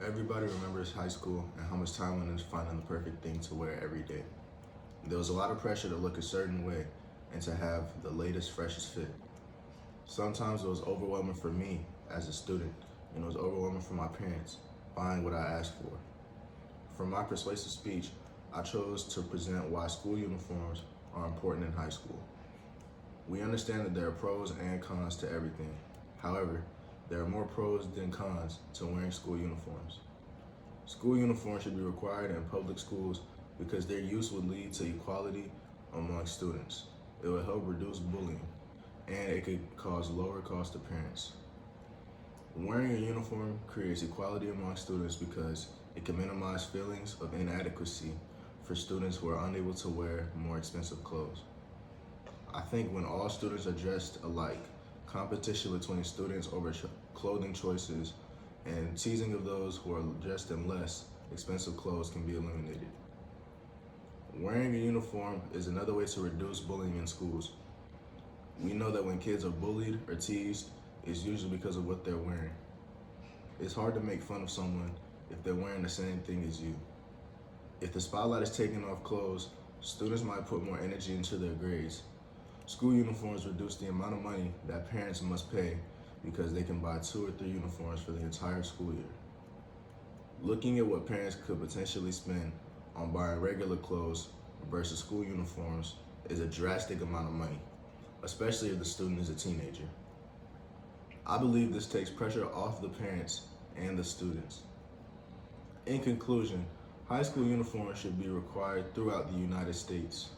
Everybody remembers high school and how much time went into finding the perfect thing to wear every day. There was a lot of pressure to look a certain way and to have the latest, freshest fit. Sometimes it was overwhelming for me as a student, and it was overwhelming for my parents, buying what I asked for. From my persuasive speech, I chose to present why school uniforms are important in high school. We understand that there are pros and cons to everything. However, there are more pros than cons to wearing school uniforms. School uniforms should be required in public schools because their use would lead to equality among students. It would help reduce bullying, and it could cause lower cost to parents. Wearing a uniform creates equality among students because it can minimize feelings of inadequacy for students who are unable to wear more expensive clothes. I think when all students are dressed alike, competition between students over clothing choices and teasing of those who are dressed in less expensive clothes can be eliminated. Wearing a uniform is another way to reduce bullying in schools. We know that when kids are bullied or teased, it's usually because of what they're wearing. It's hard to make fun of someone if they're wearing the same thing as you. If the spotlight is taken off clothes, students might put more energy into their grades. School uniforms reduce the amount of money that parents must pay because they can buy 2 or 3 uniforms for the entire school year. Looking at what parents could potentially spend on buying regular clothes versus school uniforms is a drastic amount of money, especially if the student is a teenager. I believe this takes pressure off the parents and the students. In conclusion, high school uniforms should be required throughout the United States.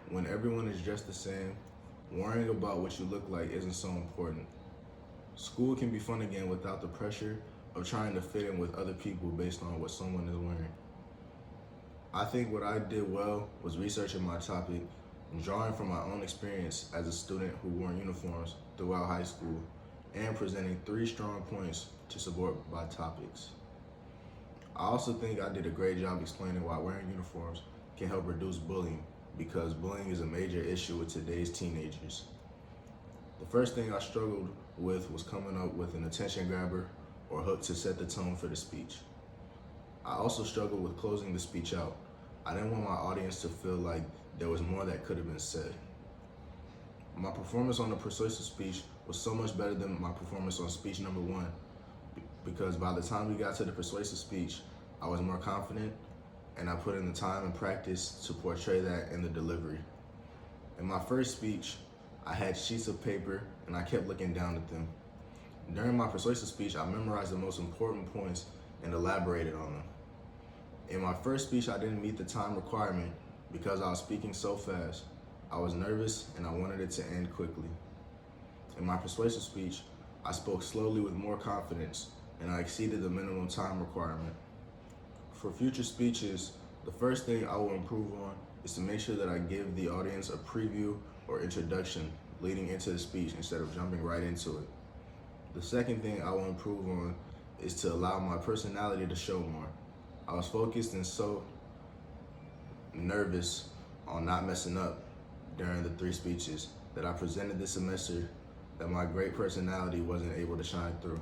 When everyone is dressed the same, worrying about what you look like isn't so important. School can be fun again without the pressure of trying to fit in with other people based on what someone is wearing. I think what I did well was researching my topic and drawing from my own experience as a student who wore uniforms throughout high school and presenting 3 strong points to support my topics. I also think I did a great job explaining why wearing uniforms can help reduce bullying because bullying is a major issue with today's teenagers. The first thing I struggled with was coming up with an attention grabber or hook to set the tone for the speech. I also struggled with closing the speech out. I didn't want my audience to feel like there was more that could have been said. My performance on the persuasive speech was so much better than my performance on speech number 1 because by the time we got to the persuasive speech, I was more confident and I put in the time and practice to portray that in the delivery. In my first speech, I had sheets of paper and I kept looking down at them. During my persuasive speech, I memorized the most important points and elaborated on them. In my first speech, I didn't meet the time requirement because I was speaking so fast. I was nervous and I wanted it to end quickly. In my persuasive speech, I spoke slowly with more confidence and I exceeded the minimum time requirement. For future speeches, the first thing I will improve on is to make sure that I give the audience a preview or introduction leading into the speech instead of jumping right into it. The second thing I will improve on is to allow my personality to show more. I was focused and so nervous on not messing up during the 3 speeches that I presented this semester that my great personality wasn't able to shine through.